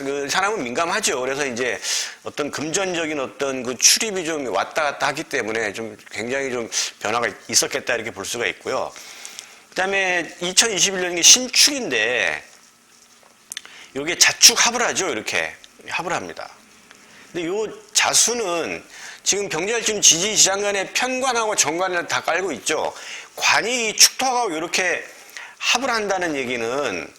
그 사람은 민감하죠. 그래서 이제 어떤 금전적인 어떤 그 출입이 좀 왔다 갔다 하기 때문에 좀 굉장히 좀 변화가 있었겠다 이렇게 볼 수가 있고요. 그 다음에 2021년이 신축인데 요게 자축 합을 하죠. 이렇게 합을 합니다. 근데 요 자수는 지금 병자일주는 지지지장 간에 편관하고 정관을 다 깔고 있죠. 관이 축토하고 이렇게 합을 한다는 얘기는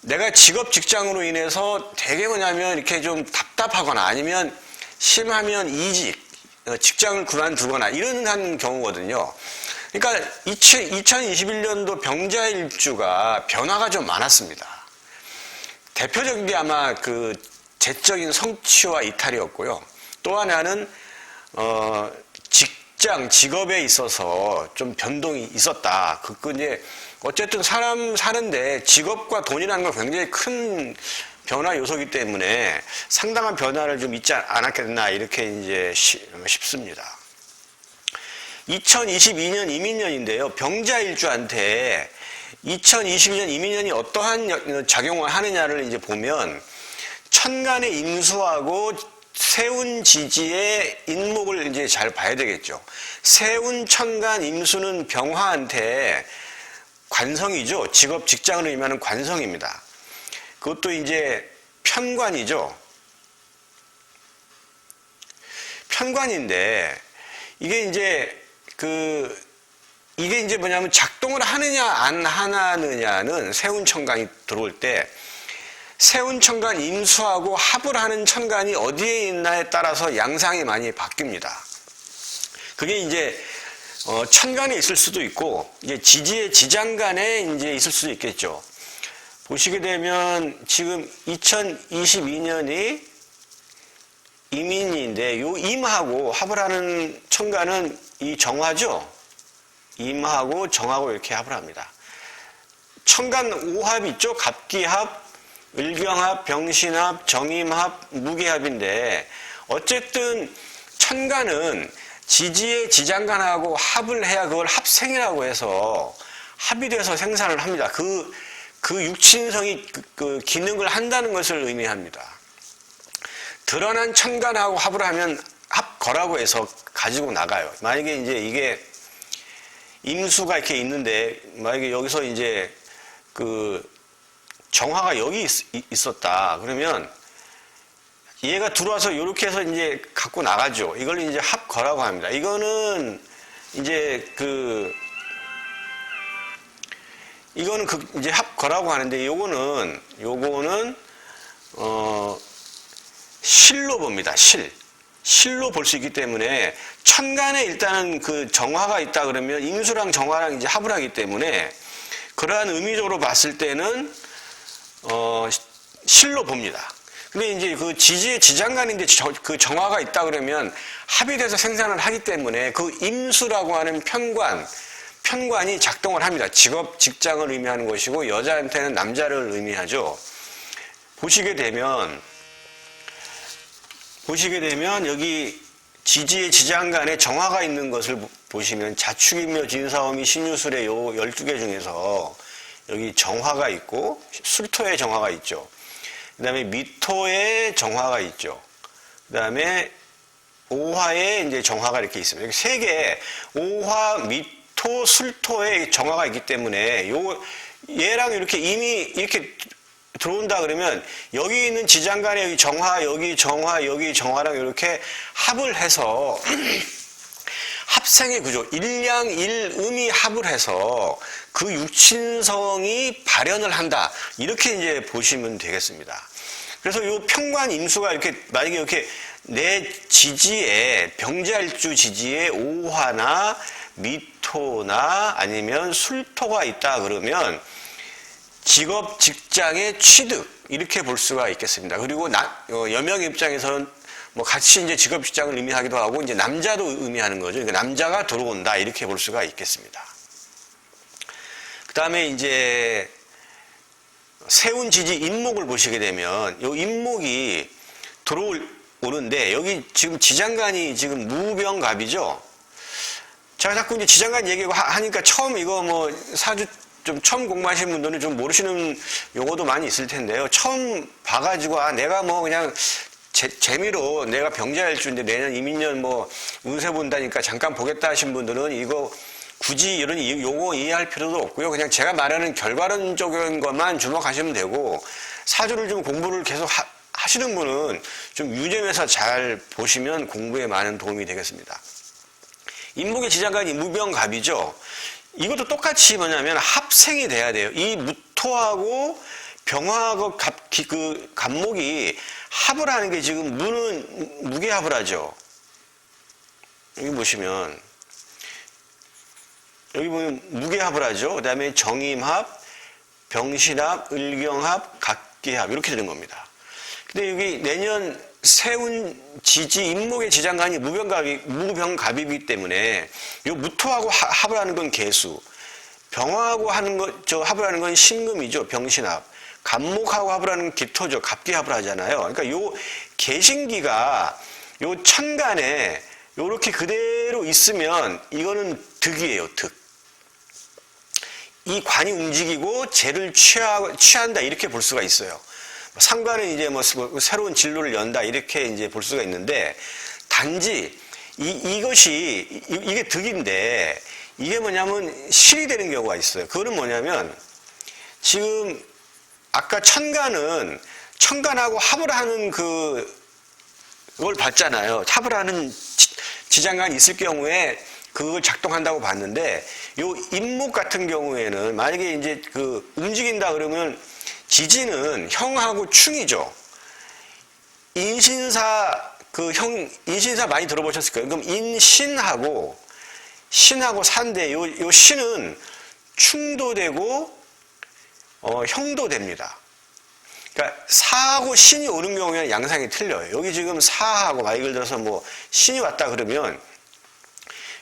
내가 직업 직장으로 인해서 되게 뭐냐면 이렇게 좀 답답하거나 아니면 심하면 이직, 직장을 그만두거나 이런 한 경우거든요. 그러니까 2021년도 병자일주가 변화가 좀 많았습니다. 대표적인 게 아마 그 재적인 성취와 이탈이었고요. 또 하나는 직업에 있어서 좀 변동이 있었다. 그 이제 어쨌든 사람 사는데 직업과 돈이라는 건 굉장히 큰 변화 요소이기 때문에 상당한 변화를 좀 있지 않았겠나 이렇게 이제 싶습니다. 2022년 이민년인데요. 병자일주한테 2022년 이민년이 어떠한 작용을 하느냐를 이제 보면 천간의 임수하고 세운지지의 인목을 이제 잘 봐야 되겠죠. 세운, 천간, 임수는 병화한테 관성이죠. 직업, 직장을 의미하는 관성입니다. 그것도 이제 편관이죠. 편관인데 이게 이제 뭐냐면 작동을 하느냐 안 하느냐는 세운 천간이 들어올 때 세운 천간 임수하고 합을 하는 천간이 어디에 있나에 따라서 양상이 많이 바뀝니다. 그게 이제 천간에 있을 수도 있고 이제 지지의 지장간에 이제 있을 수도 있겠죠. 보시게 되면 지금 2022년이 임인인데 요 임하고 합을 하는 천간은 이 정화죠. 임하고 정하고 이렇게 합을 합니다. 천간 5합 있죠. 갑기합, 을경합, 병신합, 정임합, 무기합인데 어쨌든 천간은 지지의 지장간하고 합을 해야 그걸 합생이라고 해서 합이 돼서 생산을 합니다. 그 육친성이 그 기능을 한다는 것을 의미합니다. 드러난 천간하고 합을 하면 합거라고 해서 가지고 나가요. 만약에 이제 이게 임수가 이렇게 있는데 만약에 여기서 이제 그 정화가 여기 있었다. 그러면 얘가 들어와서 이렇게 해서 이제 갖고 나가죠. 이걸 이제 합거라고 합니다. 이거는 이제 이거는 이제 합거라고 하는데 요거는 실로 봅니다. 실로 볼 수 있기 때문에 천간에 일단은 그 정화가 있다 그러면 임수랑 정화랑 이제 합을 하기 때문에 그러한 의미적으로 봤을 때는 실로 봅니다. 근데 이제 그 지지의 지장간인데 그 정화가 있다 그러면 합이 돼서 생산을 하기 때문에 그 임수라고 하는 편관이 작동을 합니다. 직업, 직장을 의미하는 것이고 여자한테는 남자를 의미하죠. 보시게 되면 여기 지지의 지장간에 정화가 있는 것을 보시면 자축이며 진사오미 신유술의 요 12개 중에서 여기 정화가 있고 술토의 정화가 있죠. 그 다음에 미토의 정화가 있죠. 그 다음에 오화의 이제 정화가 이렇게 있습니다. 이렇게 세 개, 오화, 미토, 술토의 정화가 있기 때문에 얘랑 이렇게 이미 이렇게 들어온다 그러면 여기 있는 지장간에 여기 정화, 여기 정화, 여기 정화랑 이렇게 합을 해서 합생의 구조, 일양 일음이 합을 해서 그 육친성이 발현을 한다. 이렇게 이제 보시면 되겠습니다. 그래서 요 평관 임수가 이렇게 만약에 이렇게 내 지지에 병자일주 지지에 오화나 미토나 아니면 술토가 있다 그러면 직업, 직장의 취득 이렇게 볼 수가 있겠습니다. 그리고 여명 입장에서는 뭐 같이 이제 직업, 직장을 의미하기도 하고 이제 남자도 의미하는 거죠. 그러니까 남자가 들어온다 이렇게 볼 수가 있겠습니다. 그 다음에 이제 세운지지 인목을 보시게 되면 이 인목이 들어오는데 여기 지금 지장간이 지금 무병갑이죠. 제가 자꾸 이제 지장간 얘기하고 하니까 처음 이거 뭐 사주 좀 처음 공부하시는 분들은 좀 모르시는 용어도 많이 있을 텐데요. 처음 봐가지고, 내가 뭐 그냥 재미로 내가 병자일주인데 내년 이민년 뭐 운세 본다니까 잠깐 보겠다 하신 분들은 이거 굳이 이런 용어 이해할 필요도 없고요. 그냥 제가 말하는 결과론적인 것만 주목하시면 되고, 사주를 좀 공부를 계속 하시는 분은 좀 유념해서 잘 보시면 공부에 많은 도움이 되겠습니다. 인목의 지장간이 무병갑이죠. 이것도 똑같이 뭐냐면 합생이 돼야 돼요. 이 무토하고 병화하고 갑목이 합을 하는 게 지금 무는 무게합을 하죠. 여기 보시면 무게합을 하죠. 그 다음에 정임합, 병신합, 을경합, 갑기합 이렇게 되는 겁니다. 근데 여기 내년 세운 지지 인목의 지장간이 무병갑이기 때문에 요 무토하고 합을 하는 건 개수, 병화하고 합을 하는 건 신금이죠. 병신합. 갑목하고 합을 하는 기토죠. 갑기합을 하잖아요. 그러니까 요 개신기가 요 천간에 요렇게 그대로 있으면 이거는 득이에요. 득. 이 관이 움직이고 재를 취한다 이렇게 볼 수가 있어요. 상관은 이제 뭐 새로운 진로를 연다 이렇게 이제 볼 수가 있는데, 단지 이게 득인데 이게 뭐냐면 실이 되는 경우가 있어요. 그거는 뭐냐면 지금 아까 천간하고 합을 하는 그걸 봤잖아요. 합을 하는 지장간이 있을 경우에 그걸 작동한다고 봤는데, 요 인목 같은 경우에는 만약에 이제 움직인다 그러면 지지는 형하고 충이죠. 인신사 인신사 많이 들어보셨을 거예요. 그럼 인신하고 신하고 사인데 요 신은 충도 되고 형도 됩니다. 그러니까 사하고 신이 오는 경우에는 양상이 틀려요. 여기 지금 사하고 예를 들어서 뭐 신이 왔다 그러면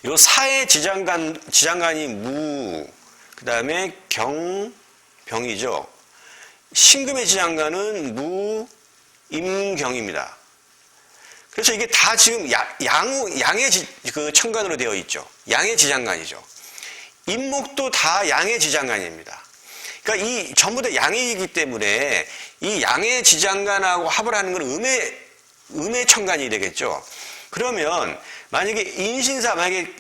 요 사의 지장간이 무, 그 다음에 병이죠. 신금의 지장간은 무, 임경입니다. 그래서 이게 다 지금 양의 천간으로 되어 있죠. 양의 지장간이죠. 인목도 다 양의 지장간입니다. 그러니까 이 전부 다 양이기 때문에 이 양의 지장간하고 합을 하는 건 음의 천간이 되겠죠. 그러면 만약에 인신사, 만약에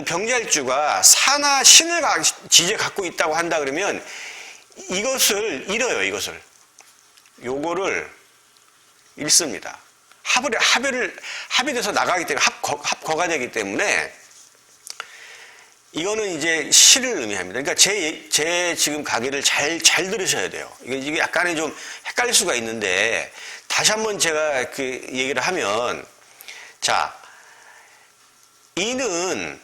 병자일주가 사나 신을 지지에 갖고 있다고 한다 그러면 이것을 잃어요. 요거를 잃습니다. 합이 돼서 나가기 때문에 합거가 되기 때문에 이거는 이제 실을 의미합니다. 그러니까 제 지금 강의를 잘 들으셔야 돼요. 이게 약간의 좀 헷갈릴 수가 있는데, 다시 한번 제가 얘기를 하면, 자, 이는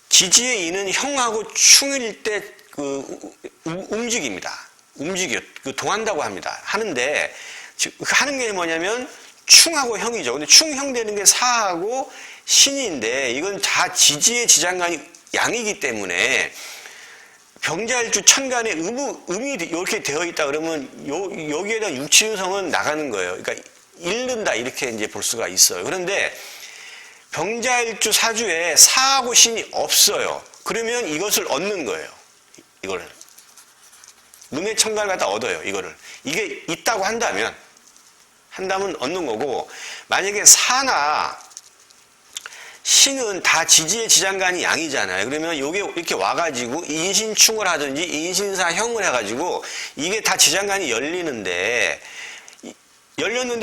지지의 이는 형하고 충일 때 움직입니다. 동한다고 합니다. 하는데 하는 게 뭐냐면 충하고 형이죠. 근데 충형 되는 게 사하고 신인데 이건 다 지지의 지장간이 양이기 때문에 병자일주 천간에 음이 이렇게 되어 있다 그러면 여기에 대한 육친성은 나가는 거예요. 그러니까 잃는다 이렇게 이제 볼 수가 있어요. 그런데 병자일주 사주에 사하고 신이 없어요. 그러면 이것을 얻는 거예요. 이거를 음의 천간을 갖다 얻어요. 이게 있다고 한다면 얻는 거고, 만약에 사나 신은 다 지지의 지장간이 양이잖아요. 그러면 요게 이렇게 와가지고 인신충을 하든지 인신사형을 해가지고 이게 다 지장간이 열렸는데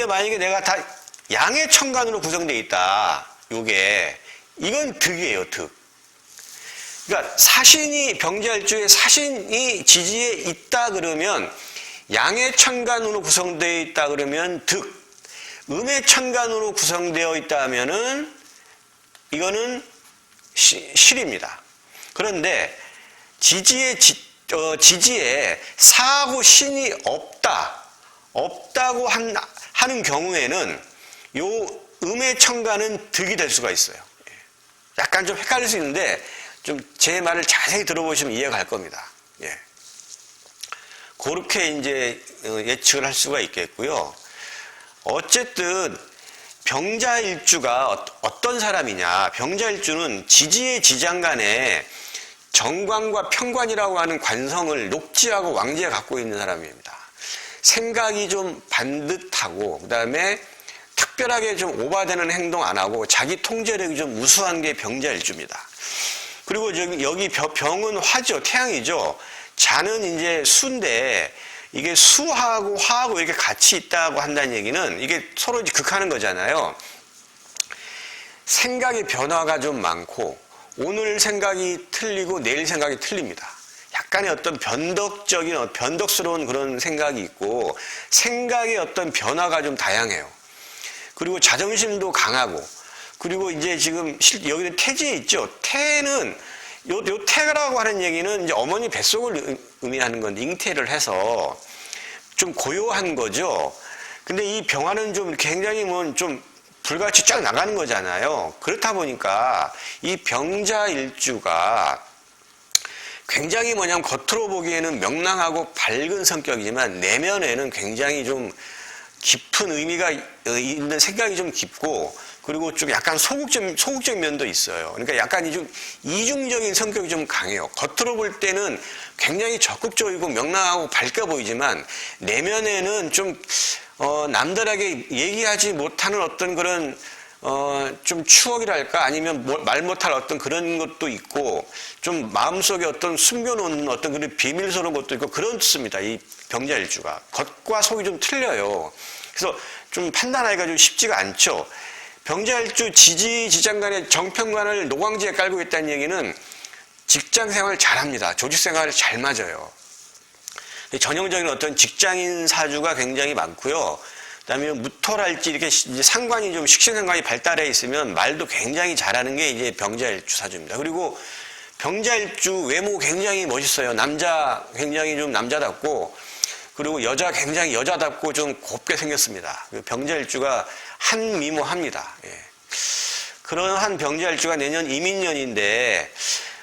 만약에 내가 다 양의 천간으로 구성되어 있다. 이건 득이에요. 득. 그러니까 병자일주에 사신이 지지에 있다 그러면 양의 천간으로 구성되어 있다 그러면 득. 음의 천간으로 구성되어 있다 하면은 이거는 실입니다. 그런데 지지에 사하고 신이 없다고 하는 경우에는 요 음의 천간은 득이 될 수가 있어요. 약간 좀 헷갈릴 수 있는데 좀 제 말을 자세히 들어보시면 이해가 갈 겁니다. 그렇게 이제 예측을 할 수가 있겠고요. 어쨌든 병자일주가 어떤 사람이냐? 병자일주는 지지의 지장간에 정관과 편관이라고 하는 관성을 녹지하고 왕지에 갖고 있는 사람입니다. 생각이 좀 반듯하고 그다음에 특별하게 좀 오바되는 행동 안 하고 자기 통제력이 좀 우수한 게 병자일주입니다. 그리고 여기 병은 화죠. 태양이죠. 자는 이제 수인데 이게 수하고 화하고 이렇게 같이 있다고 한다는 얘기는 이게 서로 극하는 거잖아요. 생각의 변화가 좀 많고 오늘 생각이 틀리고 내일 생각이 틀립니다. 약간의 어떤 변덕스러운 그런 생각이 있고 생각의 어떤 변화가 좀 다양해요. 그리고 자존심도 강하고 그리고 이제 지금 여기는 태지에 있죠. 태는 요 태라고 하는 얘기는 이제 어머니 뱃속을 의미하는 건데 잉태를 해서 좀 고요한 거죠. 근데 이 병화는 좀 굉장히 좀 불같이 쫙 나가는 거잖아요. 그렇다 보니까 이 병자일주가 굉장히 겉으로 보기에는 명랑하고 밝은 성격이지만 내면에는 굉장히 좀 깊은 의미가 있는 생각이 좀 깊고 그리고 좀 약간 소극적 면도 있어요. 그러니까 약간 좀 이중적인 성격이 좀 강해요. 겉으로 볼 때는 굉장히 적극적이고 명랑하고 밝게 보이지만 내면에는 좀 남들에게 얘기하지 못하는 어떤 그런 좀 추억이랄까 아니면 말 못할 어떤 그런 것도 있고 좀 마음속에 어떤 숨겨놓은 어떤 그런 비밀스러운 것도 있고 그렇습니다. 이 병자일주가 겉과 속이 좀 틀려요. 그래서 좀 판단하기가 좀 쉽지가 않죠. 병자일주 지지지장간의 정편관을 노광지에 깔고 있다는 얘기는 직장생활 잘합니다. 조직생활을 잘 맞아요. 전형적인 어떤 직장인 사주가 굉장히 많고요. 그다음에 무토랄지 이렇게 이제 상관이 좀 식신상관이 발달해 있으면 말도 굉장히 잘하는 게 이제 병자일주 사주입니다. 그리고 병자일주 외모 굉장히 멋있어요. 남자 굉장히 좀 남자답고 그리고 여자 굉장히 여자답고 좀 곱게 생겼습니다. 병자일주가 한미모합니다. 예. 그러한 병자일주가 내년 이민년인데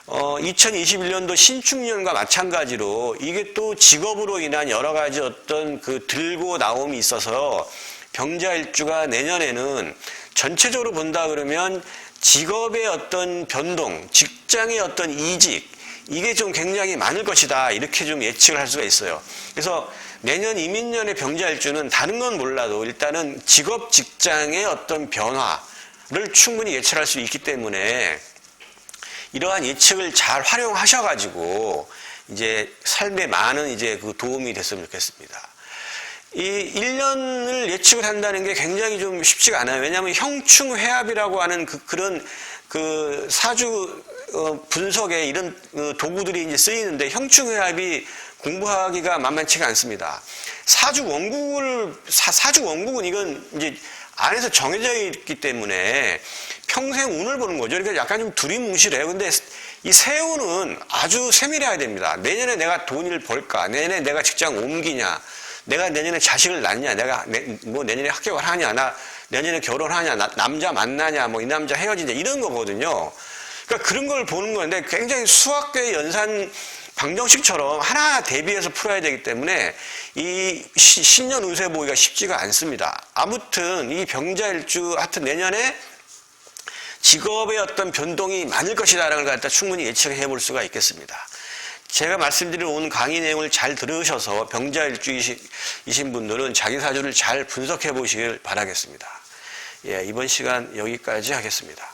2021년도 신축년과 마찬가지로 이게 또 직업으로 인한 여러 가지 어떤 그 들고 나옴이 있어서 병자일주가 내년에는 전체적으로 본다 그러면 직업의 어떤 변동, 직장의 어떤 이직, 이게 좀 굉장히 많을 것이다. 이렇게 좀 예측을 할 수가 있어요. 그래서 내년 이민년의 병자일주는 다른 건 몰라도 일단은 직업, 직장의 어떤 변화를 충분히 예측할 수 있기 때문에 이러한 예측을 잘 활용하셔가지고 이제 삶에 많은 이제 그 도움이 됐으면 좋겠습니다. 이 1년을 예측을 한다는 게 굉장히 좀 쉽지가 않아요. 왜냐하면 형충회합이라고 하는 그런 사주 분석에 이런 도구들이 이제 쓰이는데 형충회합이 공부하기가 만만치가 않습니다. 사주 원국은 이건 이제 안에서 정해져 있기 때문에 평생 운을 보는 거죠. 그러니까 약간 좀 두리뭉실해요. 근데 이 세운은 아주 세밀해야 됩니다. 내년에 내가 돈을 벌까? 내년에 내가 직장 옮기냐? 내가 내년에 자식을 낳냐? 내가 내년에 합격을 하냐? 나 내년에 결혼하냐? 남자 만나냐? 이 남자 헤어지냐? 이런 거거든요. 그러니까 그런 걸 보는 건데 굉장히 수학계 연산 방정식처럼 하나 대비해서 풀어야 되기 때문에 이 신년 운세 보기가 쉽지가 않습니다. 아무튼 이 병자일주 하여튼 내년에 직업의 어떤 변동이 많을 것이다라는 걸 갖다 충분히 예측해 볼 수가 있겠습니다. 제가 말씀드린 오늘 강의 내용을 잘 들으셔서 병자일주이신 분들은 자기 사주를 잘 분석해 보시길 바라겠습니다. 예, 이번 시간 여기까지 하겠습니다.